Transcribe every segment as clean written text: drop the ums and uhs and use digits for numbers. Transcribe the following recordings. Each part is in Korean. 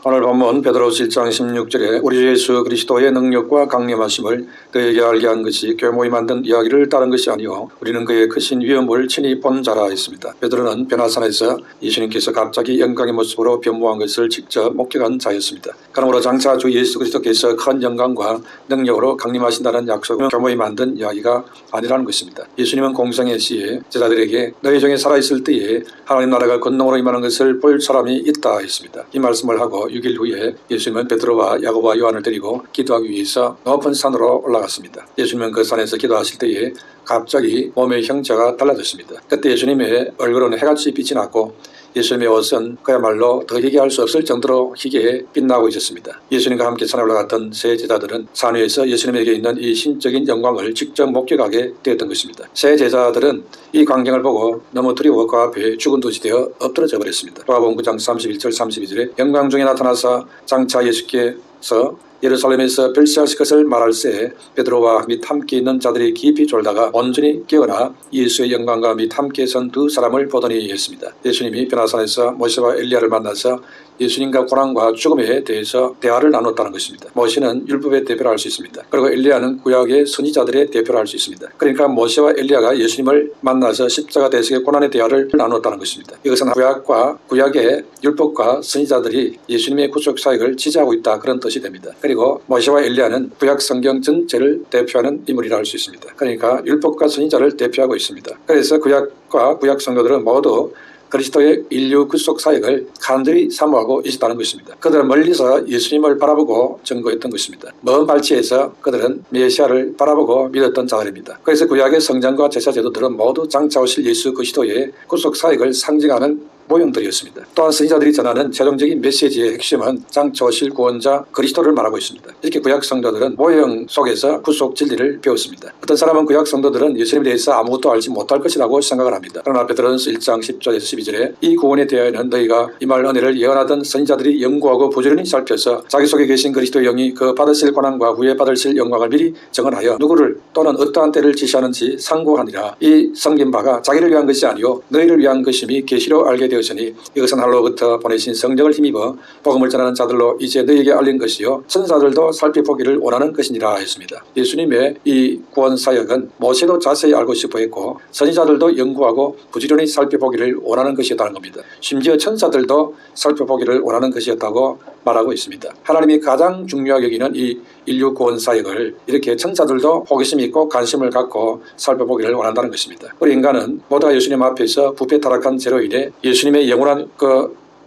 오늘 본문 베드로서 1장 16절에 우리 주 예수 그리스도의 능력과 강림하심을 너에게 알게 한 것이 교모이 만든 이야기를 따른 것이 아니요 우리는 그의 크신 위엄을 친히 본 자라 했습니다. 베드로는 변화산에서 예수님께서 갑자기 영광의 모습으로 변모한 것을 직접 목격한 자였습니다. 그러므로 장차 주 예수 그리스도께서 큰 영광과 능력으로 강림하신다는 약속은 교모이 만든 이야기가 아니라는 것입니다. 예수님은 공생의 시에 제자들에게 너희 중에 살아있을 때에 하나님 나라가 권능으로 임하는 것을 볼 사람이 있다 했습니다. 이 말씀을 하고 6일 후에 예수님은 베드로와 야고보와 요한을 데리고 기도하기 위해서 높은 산으로 올라갔습니다. 예수님은 그 산에서 기도하실 때에 갑자기 몸의 형체가 달라졌습니다. 그때 예수님의 얼굴은 해같이 빛이 났고 예수님의 옷은 그야말로 더 희귀할 수 없을 정도로 희귀해 빛나고 있었습니다. 예수님과 함께 산에 올라갔던 세 제자들은 산 위에서 예수님에게 있는 이 신적인 영광을 직접 목격하게 되었던 것입니다. 세 제자들은 이 광경을 보고 너무 두려워 그 앞에 죽은 듯이 되어 엎드러져 버렸습니다. 요한복음 9장 31절 32절에 영광 중에 나타나사 장차 예수께서 예루살렘에서 별세하실 것을 말할새 베드로와 및 함께 있는 자들이 깊이 졸다가 온전히 깨어나 예수의 영광과 및 함께 선 두 사람을 보더니 했습니다. 예수님이 변화산에서 모세와 엘리야를 만나서 예수님과 고난과 죽음에 대해서 대화를 나눴다는 것입니다. 모세는 율법의 대표를 할 수 있습니다. 그리고 엘리야는 구약의 선지자들의 대표를 할 수 있습니다. 그러니까 모세와 엘리야가 예수님을 만나서 십자가 대속의 고난의 대화를 나눴다는 것입니다. 이것은 구약의 율법과 선지자들이 예수님의 구속 사역을 지지하고 있다 그런 뜻이 됩니다. 그리고 모세와 엘리야는 구약 성경 전체를 대표하는 인물이라 할 수 있습니다. 그러니까 율법과 선지자를 대표하고 있습니다. 그래서 구약과 구약 성도들은 모두 그리스도의 인류 구속 사역을 간절히 사모하고 있었다는 것입니다. 그들은 멀리서 예수님을 바라보고 증거했던 것입니다. 먼 발치에서 그들은 메시아를 바라보고 믿었던 자들입니다. 그래서 구약의 성전과 제사 제도들은 모두 장차 오실 예수 그리스도의 구속 사역을 상징하는 모형들이었습니다. 또한 선지자들이 전하는 최종적인 메시지의 핵심은 장차 오실 구원자 그리스도를 말하고 있습니다. 이렇게 구약 성도들은 모형 속에서 구속 진리를 배웠습니다. 어떤 사람은 구약 성도들은 예수님에 대해서 아무것도 알지 못할 것이라고 생각을 합니다. 그러나 베드로전서 1장 10절에서 12절에 이 구원에 대하여는 너희가 이말 은혜를 예언하던 선지자들이 연구하고 부지런히 살펴서 자기 속에 계신 그리스도의 영이 그 받으실 고난과 후에 받으실 영광을 미리 정언하여 누구를 또는 어떠한 때를 지시하는지 상고하니라. 이 성긴 바가 자기를 위한 것이 아니요 너희를 위한 것임이 계시로 알게 되었으니 이것은 하늘로부터 보내신 성령을 힘입어 복음을 전하는 자들로 이제 너희에게 알린 것이요 천사들도 살펴보기를 원하는 것이니라 했습니다. 예수님의 이 구원 사역은 모세도 자세히 알고 싶어 했고 선지자들도 연구하고 부지런히 살펴보기를 원하는 것이었다는 겁니다. 심지어 천사들도 살펴보기를 원하는 것이었다고 말하고 있습니다. 하나님이 가장 중요하게 여기는 이 인류 구원 사역을 이렇게 천사들도 호기심이 있고 관심을 갖고 살펴보기를 원한다는 것입니다. 우리 인간은 모두가 예수님 앞에서 부패 타락한 죄로 인해 예수님의 영원한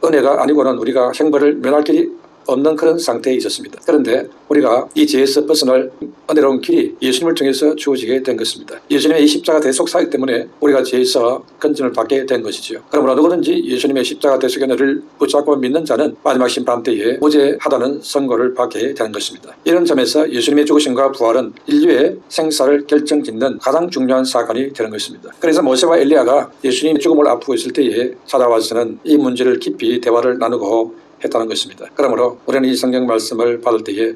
은혜가 아니고는 우리가 형벌을 면할 길이 없는 그런 상태에 있었습니다. 그런데 우리가 이 죄에서 벗어날 은혜로운 길이 예수님을 통해서 주어지게 된 것입니다. 예수님의 이 십자가 대속 사역 때문에 우리가 죄에서 건짐을 받게 된 것이지요. 그러므로 누구든지 예수님의 십자가 대속의 은혜를 붙잡고 믿는 자는 마지막 심판 때에 무죄하다는 선고를 받게 되는 것입니다. 이런 점에서 예수님의 죽으심과 부활은 인류의 생사를 결정짓는 가장 중요한 사건이 되는 것입니다. 그래서 모세와 엘리야가 예수님의 죽음을 앞두고 있을 때에 찾아와서는 이 문제를 깊이 대화를 나누고 했다는 것입니다. 그러므로 우리는 이 성경 말씀을 받을 때에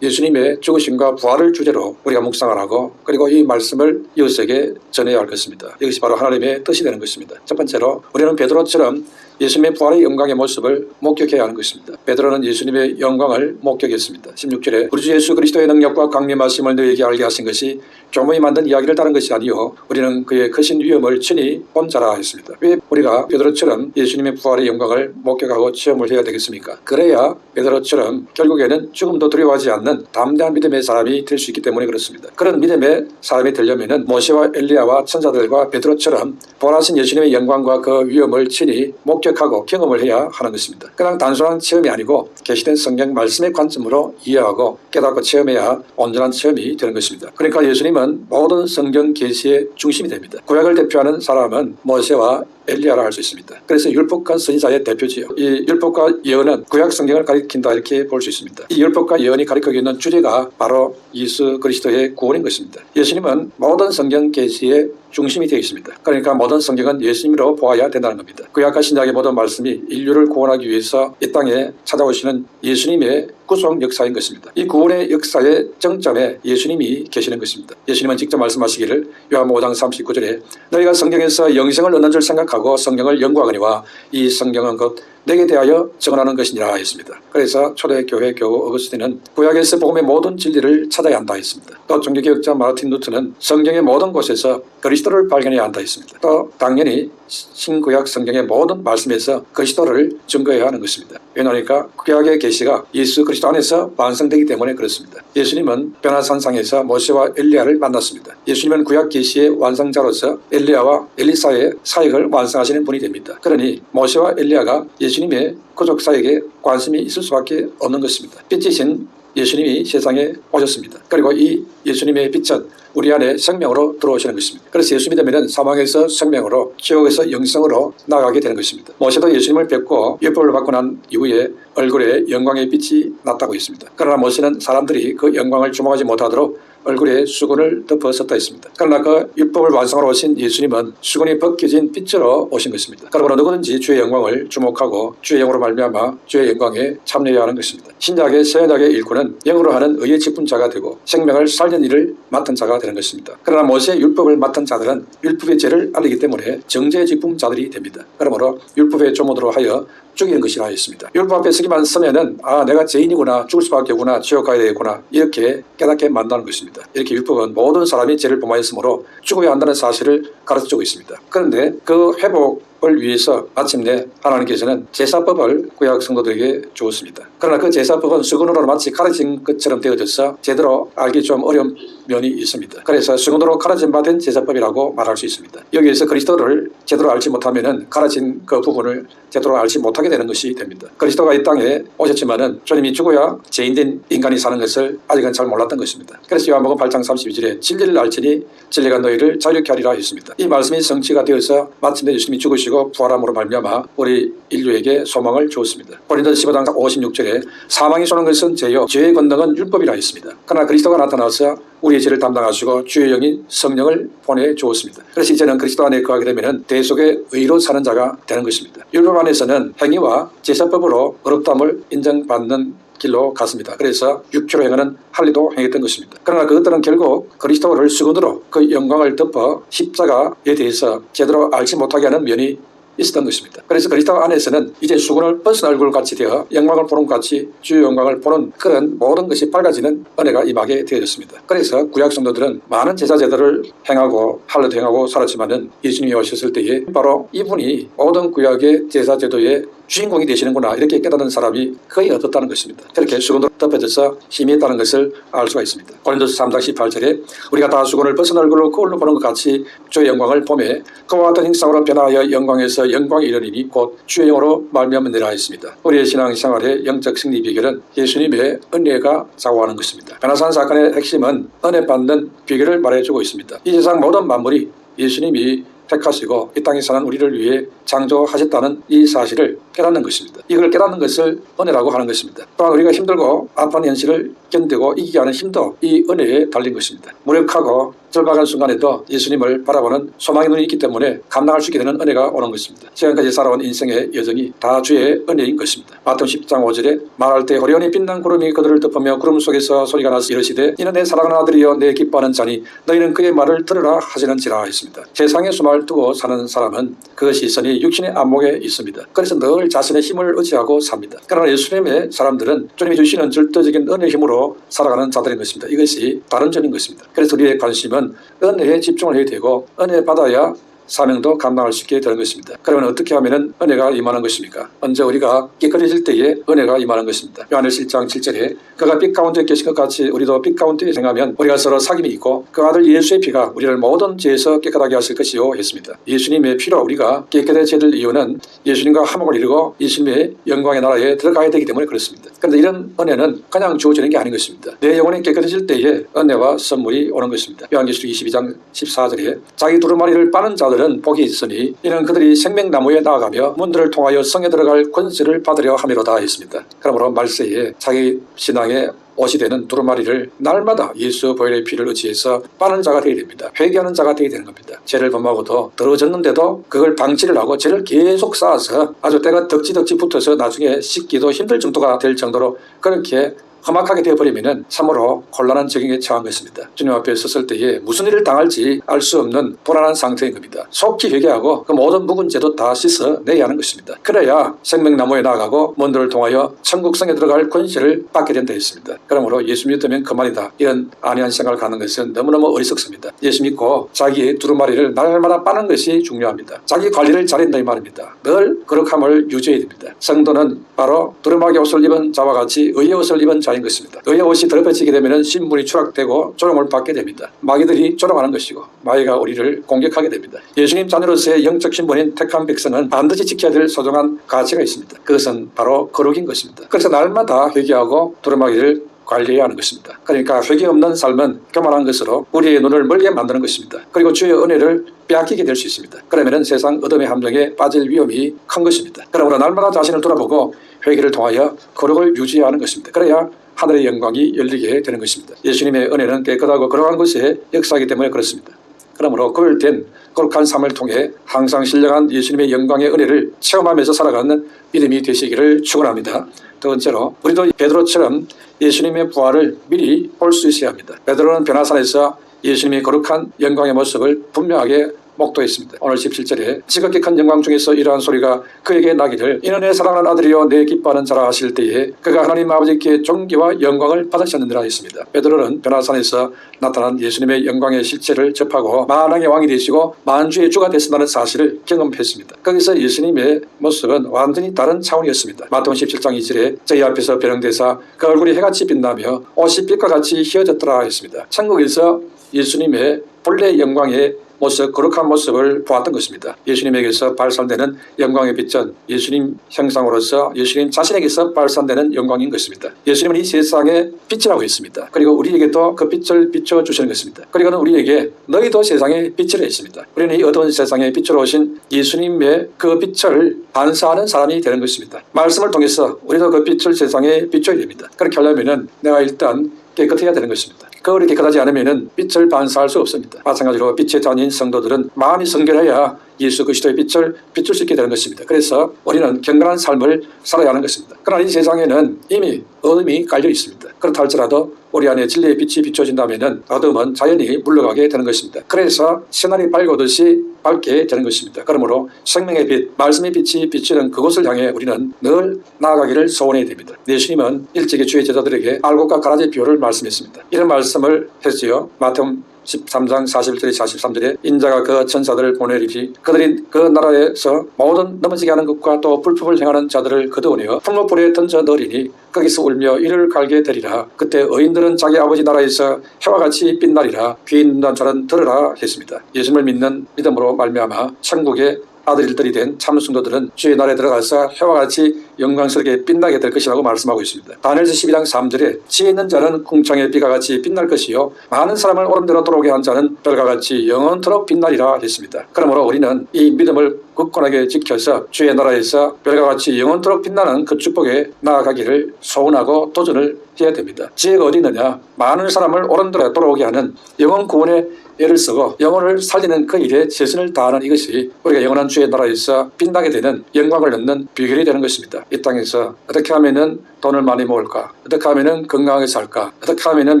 예수님의 죽으심과 부활을 주제로 우리가 묵상을 하고 그리고 이 말씀을 이웃에게 전해야 할 것입니다. 이것이 바로 하나님의 뜻이 되는 것입니다. 첫 번째로 우리는 베드로처럼 예수님의 부활의 영광의 모습을 목격해야 하는 것입니다. 베드로는 예수님의 영광을 목격했습니다. 16절에 우리 주 예수 그리스도의 능력과 강림하심을 너희에게 알게 하신 것이 교모이 만든 이야기를 따른 것이 아니요 우리는 그의 크신 위엄을 친히 본 자라 했습니다. 왜 우리가 베드로처럼 예수님의 부활의 영광을 목격하고 체험을 해야 되겠습니까? 그래야 베드로처럼 결국에는 죽음도 두려워하지 않는 담대한 믿음의 사람이 될 수 있기 때문에 그렇습니다. 그런 믿음의 사람이 되려면 모세와 엘리야와 천사들과 베드로처럼 부활하신 예수님의 영광과 그 위엄을 친히 목격하고 경험을 해야 하는 것입니다. 그냥 단순한 체험이 아니고 계시된 성경 말씀의 관점으로 이해하고 깨닫고 체험해야 온전한 체험이 되는 것입니다. 그러니까 예수님은 모든 성경 계시의 중심이 됩니다. 구약을 대표하는 사람은 모세와 엘리야라 할 수 있습니다. 그래서 율법과 선지자의 대표지요. 이 율법과 예언은 구약 성경을 가리킨다 이렇게 볼 수 있습니다. 이 율법과 예언이 가리키고 있는 주제가 바로 예수 그리스도의 구원인 것입니다. 예수님은 모든 성경 계시의 중심이 되어 있습니다. 그러니까 모든 성경은 예수님으로 보아야 된다는 겁니다. 구약과 신약의 모든 말씀이 인류를 구원하기 위해서 이 땅에 찾아오시는 예수님의 구속 역사인 것입니다. 이 구원의 역사의 정점에 예수님이 계시는 것입니다. 예수님은 직접 말씀하시기를 요한복음 5장 39절에 너희가 성경에서 영생을 얻는 줄 생각하고 성경을 연구하거니와 이 성경은 곧 내게 대하여 증언하는 것이니라 했습니다. 그래서 초대교회 교우 어거스틴은 구약에서 복음의 모든 진리를 찾아야 한다 했습니다. 또 종교개혁자 마르틴 루터는 성경의 모든 곳에서 그리스도를 발견해야 한다 했습니다. 또 당연히 신구약 성경의 모든 말씀에서 그리스도를 증거해야 하는 것입니다. 왜냐하니까 구약의 계시가 예수 그리스도 안에서 완성되기 때문에 그렇습니다. 예수님은 변화산상에서 모세와 엘리야를 만났습니다. 예수님은 구약 계시의 완성자로서 엘리야와 엘리사의 사역을 완성하시는 분이 됩니다. 그러니 모세와 엘리야가 예수님의 구속사역에 관심이 있을 수밖에 없는 것입니다. 빛이신 예수님이 세상에 오셨습니다. 그리고 이 예수님의 빛은 우리 안에 생명으로 들어오시는 것입니다. 그래서 예수 믿으면 사망에서 생명으로, 지옥에서 영생으로 나아가게 되는 것입니다. 모세도 예수님을 뵙고 율법을 받고 난 이후에 얼굴에 영광의 빛이 났다고 했습니다. 그러나 모세는 사람들이 그 영광을 주목하지 못하도록 얼굴에 수건을 덮었었다 했습니다. 그러나 그 율법을 완성하러 오신 예수님은 수건이 벗겨진 빛으로 오신 것입니다. 그러므로 누구든지 주의 영광을 주목하고 주의 영으로 말미암아 주의 영광에 참여해야 하는 것입니다. 신약의 새 언약의 일꾼은 영으로 하는 의의 직분자가 되고 생명을 살리는 일을 맡은 자가 되는 것입니다. 그러나 모세의 율법을 맡은 자들은 율법의 죄를 알리기 때문에 정죄 직분자들이 됩니다. 그러므로 율법의 조문으로 하여 죽이는 것이라 했습니다. 율법 앞에 서기만 서면은 내가 죄인이구나, 죽을 수밖에 없구나, 지옥 가야 되겠구나 이렇게 깨닫게 만드는 것입니다. 이렇게 율법은 모든 사람이 죄를 범하였으므로 죽어야 한다는 사실을 가르쳐주고 있습니다. 그런데 그 회복을 위해서 마침내 하나님께서는 제사법을 구약 성도들에게 주었습니다. 그러나 그 제사법은 수건으로 마치 가르친 것처럼 되어져서 제대로 알기 좀 어려운 면이 있습니다. 그래서 수건으로 가르침 받은 제사법이라고 말할 수 있습니다. 여기에서 그리스도를 제대로 알지 못하면은 가르친 그 부분을 제대로 알지 못하게 되는 것이 됩니다. 그리스도가 이 땅에 오셨지만은 주님이 죽어야 죄인된 인간이 사는 것을 아직은 잘 몰랐던 것입니다. 그래서 요한복음 8장 32절에 진리를 알지니 진리가 너희를 자유케 하리라 했습니다. 이 말씀이 성취가 되어서 마침내 예수님이 죽으시고 부활함으로 말미암아 우리 인류에게 소망을 주었습니다. 고린도서 15장 56절에 사망이 쏘는 것은 죄요 죄의 권능은 율법이라 했습니다. 그러나 그리스도가 나타나서 우리의 죄를 담당하시고 주의 영인 성령을 보내주었습니다. 그래서 이제는 그리스도 안에 거하게 되면 대속의 의로 사는 자가 되는 것입니다. 율법 안에서는 행위와 제사법으로 어렵담을 인정받는 길로 갔습니다. 그래서 6km 행하는 할례도 행했던 것입니다. 그러나 그것들은 결국 그리스도를 수건으로 그 영광을 덮어 십자가에 대해서 제대로 알지 못하게 하는 면이 있었던 것입니다. 그래서 그리스도 안에서는 이제 수건을 벗은 얼굴 같이 되어 영광을 보는 것 같이 주의 영광을 보는 그런 모든 것이 밝아지는 은혜가 임하게 되어졌습니다. 그래서 구약 성도들은 많은 제사 제도를 행하고 할례도 행하고 살았지만은 예수님이 오셨을 때에 바로 이분이 모든 구약의 제사 제도의 주인공이 되시는구나 이렇게 깨닫는 사람이 거의 없었다는 것입니다. 그렇게 수건으로 덮여져서 힘이 있다는 것을 알 수가 있습니다. 고린도서 3장 18절에 우리가 다 수건을 벗은 얼굴로 거울로 보는 것 같이 주의 영광을 보매 그와 같은 형상으로 변화하여 영광에서 영광에 이르리니 곧 주의 영으로 말미암으리라 했습니다. 우리의 신앙생활의 영적 승리 비결은 예수님의 은혜가 좌우하는 것입니다. 변화산 사건의 핵심은 은혜 받는 비결을 말해주고 있습니다. 이 세상 모든 만물이 예수님이 택하시고 이 땅에 사는 우리를 위해 창조하셨다는 이 사실을 깨닫는 것입니다. 이걸 깨닫는 것을 은혜라고 하는 것입니다. 또한 우리가 힘들고 아픈 현실을 견디고 이기게 하는 힘도 이 은혜에 달린 것입니다. 무력하고 절박한 순간에도 예수님을 바라보는 소망의 눈이 있기 때문에 감당할 수 있게 되는 은혜가 오는 것입니다. 지금까지 살아온 인생의 여정이 다 주의 은혜인 것입니다. 마태복음 10장 5절에 말할 때 호련히 빛난 구름이 그들을 덮으며 구름 속에서 소리가 나서 이르시되 이는 내 사랑하는 아들이여 내 기뻐하는 자니 너희는 그의 말을 들으라 하시는지라 했습니다. 세상에 수만을 두고 사는 사람은 그 시선이 육신의 안목에 있습니다. 그래서 늘 자신의 힘을 의지하고 삽니다. 그러나 예수님의 사람들은 주님이 주시는 절대적인 은혜의 힘으로 살아가는 자들인 것입니다. 이것이 다른 점인 것입니다. 그래서 우리의 관심은 은혜에 집중을 해야 되고 은혜 받아야 사명도 감당할 수 있게 되는 것입니다. 그러면 어떻게 하면 은혜가 임하는 것입니까? 언제 우리가 깨끗해질 때에 은혜가 임하는 것입니다. 요한일서 1장 7절에 그가 빛 가운데 계신 것 같이 우리도 빛 가운데 행하면 우리가 서로 사귐이 있고 그 아들 예수의 피가 우리를 모든 죄에서 깨끗하게 하실 것이요 했습니다. 예수님의 피로 우리가 깨끗해져야 될 이유는 예수님과 화목을 이루고 예수님의 영광의 나라에 들어가야 되기 때문에 그렇습니다. 그런데 이런 은혜는 그냥 주어지는 게 아닌 것입니다. 내 영혼이 깨끗해질 때에 은혜와 선물이 오는 것입니다. 요한계시록 22장 14절에 자기 두루마리를 빠는 자들 복이 있으니 이는 그들이 생명나무에 나아가며 문들을 통하여 성에 들어갈 권세를 받으려 함이로다 했습니다. 그러므로 말세에 자기 신앙의 옷이 되는 두루마리를 날마다 예수 보혈의 피를 의지해서 빠는 자가 되어야 됩니다. 회개하는 자가 되어야 되는 겁니다. 죄를 범하고도 더러워졌는데도 그걸 방치를 하고 죄를 계속 쌓아서 아주 때가 덕지덕지 붙어서 나중에 씻기도 힘들 정도가 될 정도로 그렇게 험악하게 되어버리면 참으로 곤란한 적용에 처한 것입니다. 주님 앞에 섰을 때에 무슨 일을 당할지 알 수 없는 불안한 상태인 겁니다. 속히 회개하고 그 모든 묵은 죄도 다 씻어내야 하는 것입니다. 그래야 생명나무에 나아가고 먼들을 통하여 천국성에 들어갈 권세를 받게 된다 했습니다. 그러므로 예수 믿으면 그만이다, 이런 안이한 생각을 갖는 것은 너무너무 어리석습니다. 예수 믿고 자기의 두루마리를 날마다 빠는 것이 중요합니다. 자기 관리를 잘한다 이 말입니다. 늘 거룩함을 유지해야 됩니다. 성도는 바로 두루마리 옷을 입은 자와 같이 의의 옷을 입은 자인 것입니다. 의의 옷이 더럽혀지게 되면 신분이 추락되고 조롱을 받게 됩니다. 마귀들이 조롱하는 것이고 마귀가 우리를 공격하게 됩니다. 예수님 자녀로서의 영적 신분인 택한 백성은 반드시 지켜야 될 소중한 가치가 있습니다. 그것은 바로 거룩인 것입니다. 그래서 날마다 회개하고 두루마리를 관리해야 하는 것입니다. 그러니까 회개 없는 삶은 교만한 것으로 우리의 눈을 멀게 만드는 것입니다. 그리고 주의 은혜를 빼앗기게 될 수 있습니다. 그러면 세상 어둠의 함정에 빠질 위험이 큰 것입니다. 그러므로 날마다 자신을 돌아보고 회개를 통하여 거룩을 유지해야 하는 것입니다. 그래야 하늘의 영광이 열리게 되는 것입니다. 예수님의 은혜는 깨끗하고 거룩한 곳에 역사하기 때문에 그렇습니다. 그러므로 거울된 거룩한 삶을 통해 항상 신령한 예수님의 영광의 은혜를 체험하면서 살아가는 믿음이 되시기를 축원합니다. 두 번째로 우리도 베드로처럼 예수님의 부활을 미리 볼 수 있어야 합니다. 베드로는 변화산에서 예수님의 거룩한 영광의 모습을 분명하게 목도했습니다. 오늘 17절에 지극히 큰 영광 중에서 이러한 소리가 그에게 나기를 이는 내 사랑하는 아들이여 내 기뻐하는 자라 하실 때에 그가 하나님 아버지께 존귀와 영광을 받으셨느니라 했습니다. 베드로는 변화산에서 나타난 예수님의 영광의 실체를 접하고 만왕의 왕이 되시고 만주의 주가 되신다는 사실을 경험했습니다. 거기서 예수님의 모습은 완전히 다른 차원이었습니다. 마태복음 17장 2절에 저희 앞에서 변형되사 그 얼굴이 해같이 빛나며 옷이 빛과 같이 휘어졌더라 했습니다. 천국에서 예수님의 본래 영광의 모습, 거룩한 모습을 보았던 것입니다. 예수님에게서 발산되는 영광의 빛은 예수님 형상으로서 예수님 자신에게서 발산되는 영광인 것입니다. 예수님은 이 세상의 빛이라고 했습니다. 그리고 우리에게도 그 빛을 비춰주시는 것입니다. 그리고는 우리에게 너희도 세상의 빛이라 했습니다. 우리는 이 어두운 세상에 빛으로 오신 예수님의 그 빛을 반사하는 사람이 되는 것입니다. 말씀을 통해서 우리도 그 빛을 세상에 비춰야 됩니다. 그렇게 하려면 내가 일단 깨끗해야 되는 것입니다. 거울이 깨끗하지 않으면 빛을 반사할 수 없습니다. 마찬가지로 빛의 자녀인 성도들은 마음이 성결해야 예수 그리스도의 빛을 비출 수 있게 되는 것입니다. 그래서 우리는 경건한 삶을 살아야 하는 것입니다. 그러나 이 세상에는 이미 어둠이 깔려 있습니다. 그렇다 할지라도 우리 안에 진리의 빛이 비춰진다면 어둠은 자연히 물러가게 되는 것입니다. 그래서 새날이 밝고듯이 밝게 되는 것입니다. 그러므로 생명의 빛, 말씀의 빛이 비치는 그곳을 향해 우리는 늘 나아가기를 소원해야 됩니다. 예수님은 일찍이 주의 제자들에게 알곡과 가라지 비유를 말씀했습니다. 이런 말씀을 했지요. 마태복음 13장 41절에 43절에 인자가 그 천사들을 보내리니 그들이 그 나라에서 모든 넘어지게 하는 것과 또 불법을 행하는 자들을 거두어내어 풍목불에 던져 넣으리니 거기서 울며 이를 갈게 되리라. 그때 의인들은 자기 아버지 나라에서 해와 같이 빛나리라. 귀 있는 자는 들으라 했습니다. 예수님을 믿는 믿음으로 말미암아 천국의 아들들이 된 참승도들은 주의 나라에 들어가서 해와 같이 영광스럽게 빛나게 될 것이라고 말씀하고 있습니다. 다니엘서 12장 3절에 지혜 있는 자는 궁창의 빛과 같이 빛날 것이요 많은 사람을 옳은대로 돌아오게 한 자는 별과 같이 영원토록 빛나리라 했습니다. 그러므로 우리는 이 믿음을 굳건하게 지켜서 주의 나라에서 별과 같이 영원토록 빛나는 그 축복에 나아가기를 소원하고 도전을 해야 됩니다. 지혜가 어디 있느냐? 많은 사람을 옳은대로 돌아오게 하는 영원 구원의 애를 쓰고 영혼을 살리는 그 일에 최선을 다하는 이것이 우리가 영원한 주의 나라에서 빛나게 되는 영광을 얻는 비결이 되는 것입니다. 이 땅에서 어떻게 하면은 돈을 많이 모을까? 어떻게 하면은 건강하게 살까? 어떻게 하면은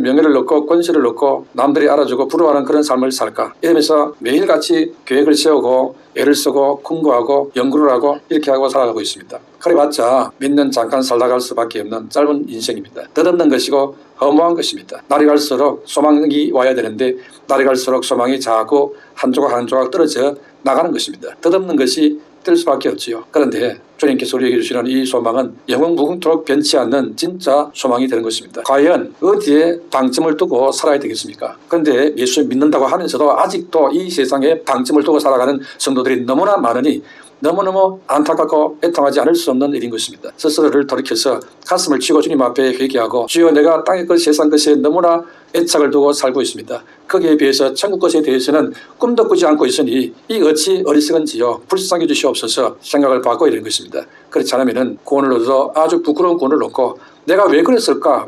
명예를 얻고 권세를 얻고 남들이 알아주고 부러워하는 그런 삶을 살까? 이러면서 매일같이 계획을 세우고 애를 쓰고 공부하고 연구를 하고 이렇게 하고 살아가고 있습니다. 그래봤자 몇 년 잠깐 살다갈 수밖에 없는 짧은 인생입니다. 덧없는 것이고 허무한 것입니다. 날이 갈수록 소망이 와야 되는데 날이 갈수록 소망이 자꾸 한 조각 한 조각 떨어져 나가는 것입니다. 덧없는 것이 될 수밖에 없지요. 그런데 주님께서 우리에게 주시는 이 소망은 영원 무궁토록 변치 않는 진짜 소망이 되는 것입니다. 과연 어디에 방점을 두고 살아야 되겠습니까? 그런데 예수 믿는다고 하면서도 아직도 이 세상에 방점을 두고 살아가는 성도들이 너무나 많으니 너무너무 안타깝고 애통하지 않을 수 없는 일인 것입니다. 스스로를 돌이켜서 가슴을 치고 주님 앞에 회개하고 주여 내가 땅의 것 세상 것에 너무나 애착을 두고 살고 있습니다. 거기에 비해서 천국 것에 대해서는 꿈도 꾸지 않고 있으니 이 어찌 어리석은지요. 불쌍히 주시옵소서 생각을 바꿔야 되는 것입니다. 그렇지 않으면 구원을 얻어 아주 부끄러운 구원을 얻고 내가 왜 그랬을까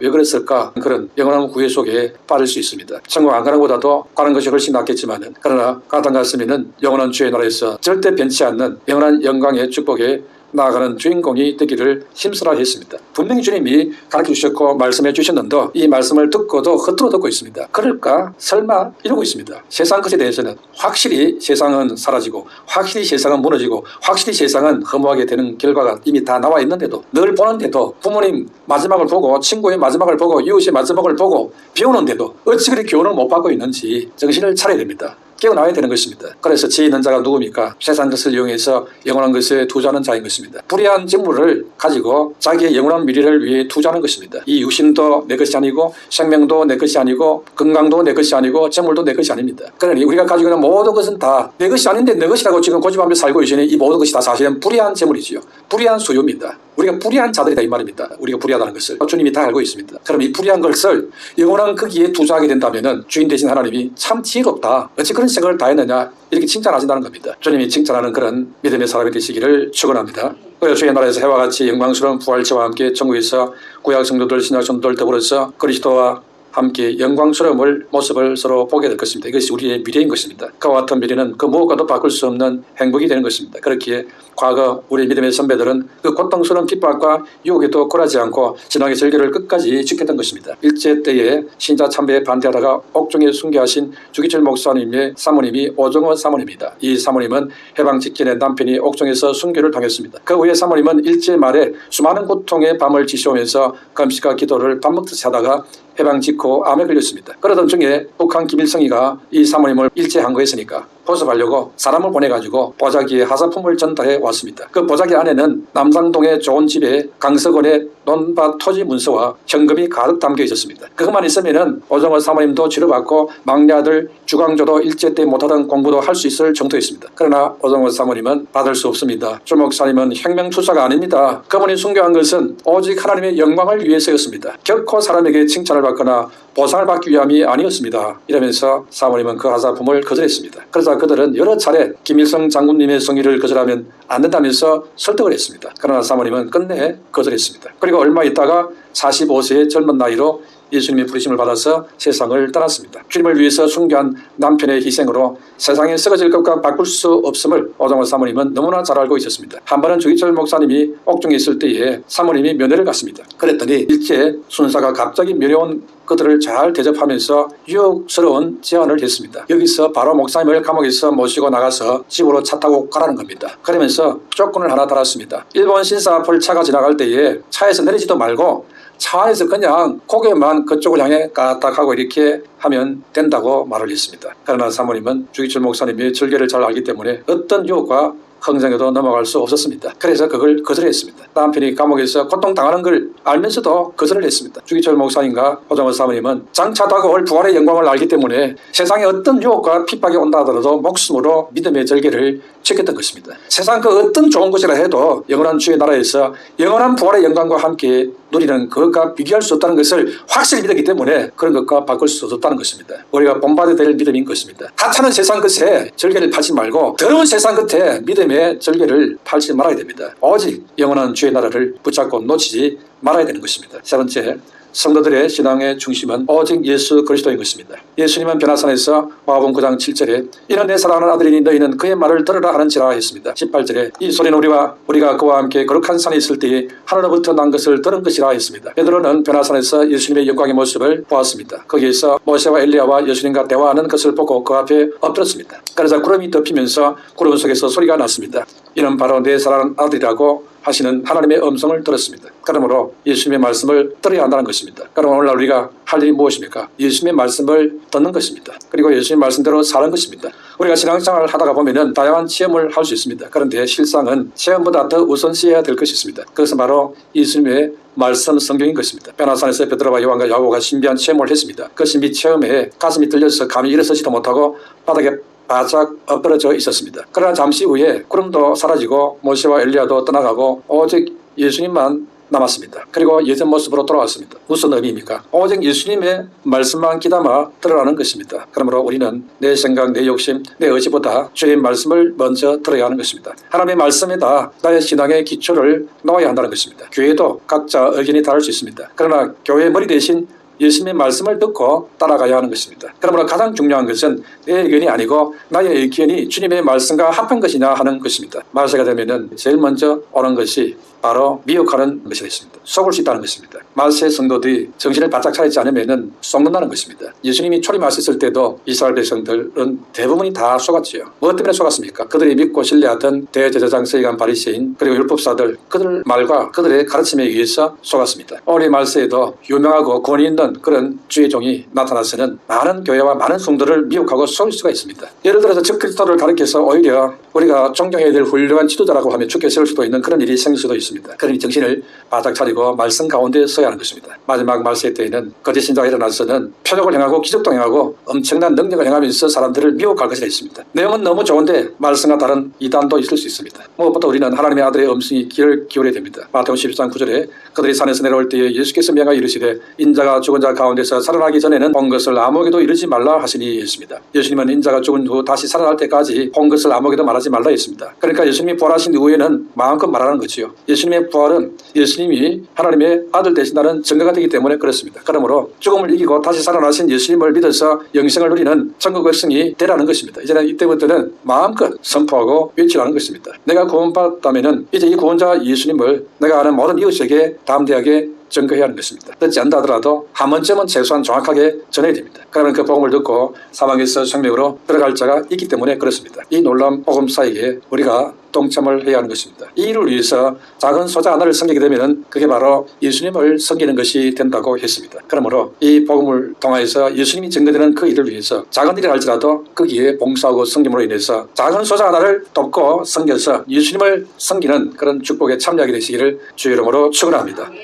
그런 영원한 후회 속에 빠질 수 있습니다. 천국 안 가는 것보다도 가는 것이 훨씬 낫겠지만 그러나 가당 갔으면 영원한 주의 나라에서 절대 변치 않는 영원한 영광의 축복에 나아가는 주인공이 되기를 힘쓰라 했습니다. 분명히 주님이 가르쳐 주셨고 말씀해 주셨는데 이 말씀을 듣고도 겉으로 듣고 있습니다. 그럴까? 설마? 이러고 있습니다. 세상 것에 대해서는 확실히 세상은 사라지고 확실히 세상은 무너지고 확실히 세상은 허무하게 되는 결과가 이미 다 나와 있는데도 늘 보는데도 부모님 마지막을 보고 친구의 마지막을 보고 이웃의 마지막을 보고 배우는데도 어찌 그리 교훈을 못 받고 있는지 정신을 차려야 됩니다. 깨어나야 되는 것입니다. 그래서 지혜 있는 자가 누굽니까? 세상 것을 이용해서 영원한 것에 투자하는 자인 것입니다. 불의한 직무를 가지고 자기의 영원한 미래를 위해 투자하는 것입니다. 이 육신도 내 것이 아니고 생명도 내 것이 아니고 건강도 내 것이 아니고 재물도 내 것이 아닙니다. 그러니 우리가 가지고 있는 모든 것은 다 내 것이 아닌데 내 것이라고 지금 고집하며 살고 있으니 이 모든 것이 다 사실은 불의한 재물이지요. 불의한 소유입니다. 우리가 불의한 자들이다 이 말입니다. 우리가 불의하다는 것을 주님이 다 알고 있습니다. 그럼 이 불의한 것을 영원한 거기에 투자하게 된다면 주인 되신 하나님이 참 지혜롭다. 어찌 그런 생각을 다 했느냐 이렇게 칭찬하신다는 겁니다. 주님이 칭찬하는 그런 믿음의 사람이 되시기를 축원합니다. 주의 나라에서 해와 같이 영광스러운 부활체와 함께 천국에서 구약 성도들 신약 성도들 더불어서 그리스도와 함께 영광스러운 모습을 서로 보게 될 것입니다. 이것이 우리의 미래인 것입니다. 그와 같은 미래는 그 무엇과도 바꿀 수 없는 행복이 되는 것입니다. 그렇기에 과거 우리 믿음의 선배들은 그 고통스러운 핍박과 유혹에도 굴하지 않고 신앙의 절개를 끝까지 지켰던 것입니다. 일제 때에 신자 참배에 반대하다가 옥중에 순교하신 주기철 목사님의 사모님이 오정원 사모님입니다. 이 사모님은 해방 직전에 남편이 옥중에서 순교를 당했습니다. 그 후에 사모님은 일제 말에 수많은 고통의 밤을 지새우면서 금식과 기도를 밥 먹듯이 하다가 해방 직후 암에 걸렸습니다. 그러던 중에 북한 김일성이가 이 사모님을 일제한 거였으니까 포섭하려고 사람을 보내가지고 보자기에 하사품을 전달해 왔습니다. 그 보자기 안에는 남상동의 좋은 집에 강석원의 논밭 토지 문서와 현금이 가득 담겨 있었습니다. 그것만 있으면은 오정원 사모님도 치료받고 막내 아들 주광조도 일제 때 못하던 공부도 할 수 있을 정도였습니다. 그러나 오정원 사모님은 받을 수 없습니다. 주 목사님은 혁명투사가 아닙니다. 그분이 순교한 것은 오직 하나님의 영광을 위해서였습니다. 결코 사람에게 칭찬을 받거나 보상을 받기 위함이 아니었습니다. 이러면서 사모님은 그 하사품을 거절했습니다. 그러자 그들은 여러 차례 김일성 장군님의 성의를 거절하면 안 된다면서 설득을 했습니다. 그러나 사모님은 끝내 거절했습니다. 그리고 얼마 있다가 45세의 젊은 나이로 예수님의 부르심을 받아서 세상을 떠났습니다. 주님을 위해서 순교한 남편의 희생으로 세상에 썩어질 것과 바꿀 수 없음을 오정원 사모님은 너무나 잘 알고 있었습니다. 한 번은 주기철 목사님이 옥중에 있을 때에 사모님이 면회를 갔습니다. 그랬더니 일제 순사가 갑자기 면회온 그들을 잘 대접하면서 유혹스러운 제안을 했습니다. 여기서 바로 목사님을 감옥에서 모시고 나가서 집으로 차 타고 가라는 겁니다. 그러면서 조건을 하나 달았습니다. 일본 신사 앞을 차가 지나갈 때에 차에서 내리지도 말고 차 안에서 그냥 고개만 그쪽을 향해 까딱하고 이렇게 하면 된다고 말을 했습니다. 그러나 사모님은 주기철 목사님의 절개를 잘 알기 때문에 어떤 유혹과 흥정에도 넘어갈 수 없었습니다. 그래서 그걸 거절했습니다. 남편이 감옥에서 고통당하는 걸 알면서도 거절을 했습니다. 주기철 목사님과 오정원 사모님은 장차 다가올 부활의 영광을 알기 때문에 세상에 어떤 유혹과 핍박이 온다 하더라도 목숨으로 믿음의 절개를 지켰던 것입니다. 세상 그 어떤 좋은 것이라 해도 영원한 주의 나라에서 영원한 부활의 영광과 함께 누리는 그것과 비교할 수 없다는 것을 확실히 믿었기 때문에 그런 것과 바꿀 수 없다는 것입니다. 우리가 본받아야 될 믿음인 것입니다. 하찮은 세상 것에 절개를 펼치 말고 더러운 세상 끝에 믿음의 절개를 펼치 말아야 됩니다. 오직 영원한 주의 나라를 붙잡고 놓치지 말아야 되는 것입니다. 세 번째, 성도들의 신앙의 중심은 오직 예수 그리스도인 것입니다. 예수님은 변화산에서 마가복음 9장 7절에 이는 내 사랑하는 아들이니 너희는 그의 말을 들으라 하는지라 했습니다. 18절에 이 소리는 우리가 그와 함께 거룩한 산에 있을 때에 하늘로부터 난 것을 들은 것이라 했습니다. 베드로는 변화산에서 예수님의 영광의 모습을 보았습니다. 거기에서 모세와 엘리야와 예수님과 대화하는 것을 보고 그 앞에 엎드렸습니다. 그러자 구름이 덮이면서 구름 속에서 소리가 났습니다. 이는 바로 내 사랑하는 아들이라고 하시는 하나님의 음성을 들었습니다. 그러므로 예수님의 말씀을 들어야 한다는 것입니다. 그럼 오늘날 우리가 할 일이 무엇입니까? 예수님의 말씀을 듣는 것입니다. 그리고 예수님의 말씀대로 사는 것입니다. 우리가 신앙생활을 하다가 보면은 다양한 체험을 할 수 있습니다. 그런데 실상은 체험보다 더 우선시해야 될 것이 있습니다. 그것은 바로 예수님의 말씀 성경인 것입니다. 변화산에서 베드로와 요한과 야고보가 신비한 체험을 했습니다. 그 신비 체험에 가슴이 떨려서 감히 일어서지도 못하고 바닥에 바짝 엎드러져 있었습니다. 그러나 잠시 후에 구름도 사라지고 모세와 엘리야도 떠나가고 오직 예수님만 남았습니다. 그리고 예전 모습으로 돌아왔습니다. 무슨 의미입니까? 오직 예수님의 말씀만 귀담아 들으라는 것입니다. 그러므로 우리는 내 생각, 내 욕심, 내 의지보다 주의 말씀을 먼저 들어야 하는 것입니다. 하나님의 말씀에다 나의 신앙의 기초를 놓아야 한다는 것입니다. 교회도 각자 의견이 다를 수 있습니다. 그러나 교회의 머리 대신 예수님의 말씀을 듣고 따라가야 하는 것입니다. 그러므로 가장 중요한 것은 내 의견이 아니고 나의 의견이 주님의 말씀과 합한 것이냐 하는 것입니다. 말세가 되면은 제일 먼저 오는 것이 바로 미혹하는 것이 있습니다. 속을 수 있다는 것입니다. 말세 성도들이 정신을 바짝 차리지 않으면 속는다는 것입니다. 예수님이 초림하셨을 때도 이스라엘 백성들은 대부분이 다 속았지요. 무엇 때문에 속았습니까? 그들이 믿고 신뢰하던 대제사장 서기관 바리새인 그리고 율법사들 그들 말과 그들의 가르침에 의해서 속았습니다. 올해 말세에도 유명하고 권위 있는 그런 주의 종이 나타나서는 많은 교회와 많은 성도를 미혹하고 속일 수가 있습니다. 예를 들어서 적그리스도를 가리켜서 오히려 우리가 존경해야 될 훌륭한 지도자라고 하며 죽게 세울 수도 있는 그런 일이 생길 수도 있습니다. 그러니 정신을 바짝 차리고 말씀 가운데 서야 하는 것입니다. 마지막 말세 때에는 거짓 신자가 일어나서는 표적을 행하고 기적도 행하고 엄청난 능력을 행하면서 사람들을 미혹할 것이 있습니다. 내용은 너무 좋은데 말씀과 다른 이단도 있을 수 있습니다. 무엇보다 우리는 하나님의 아들의 음성이 귀를 기울여야 됩니다. 마태복음 13장 9절에 그들이 산에서 내려올 때에 예수께서 명하여 이르시되 인자가 죽은 자 가운데서 살아나기 전에는 본 것을 아무에게도 이르지 말라 하시니 했습니다. 예수님은 인자가 죽은 후 다시 살아날 때까지 본 것을 아무에게도 말하지 말라 했습니다. 그러니까 예수님이 부활하신 이후에는 마음껏 말하는 거지요. 예수님의 부활은 예수님이 하나님의 아들 되신다는 증거가 되기 때문에 그렇습니다. 그러므로 죽음을 이기고 다시 살아나신 예수님을 믿어서 영생을 누리는 천국 백성이 되라는 것입니다. 이제는 이때부터는 마음껏 선포하고 외치라는 것입니다. 내가 구원받았다면 이제 이 구원자 예수님을 내가 아는 모든 이웃에게 담대하게 증거해야 하는 것입니다. 듣지 않다 하더라도 한 번쯤은 최소한 정확하게 전해야 됩니다. 그러면 그 복음을 듣고 사망에서 생명으로 들어갈 자가 있기 때문에 그렇습니다. 이 놀라운 복음 사이에 우리가 동참을 해야 하는 것입니다. 이 일을 위해서 작은 소자 하나를 섬기게 되면 그게 바로 예수님을 섬기는 것이 된다고 했습니다. 그러므로 이 복음을 통하여서 예수님이 증거되는 그 일을 위해서 작은 일을 할지라도 거기에 봉사하고 섬김으로 인해서 작은 소자 하나를 돕고 섬겨서 예수님을 섬기는 그런 축복에 참여하게 되시기를 주의 이름으로 축원합니다.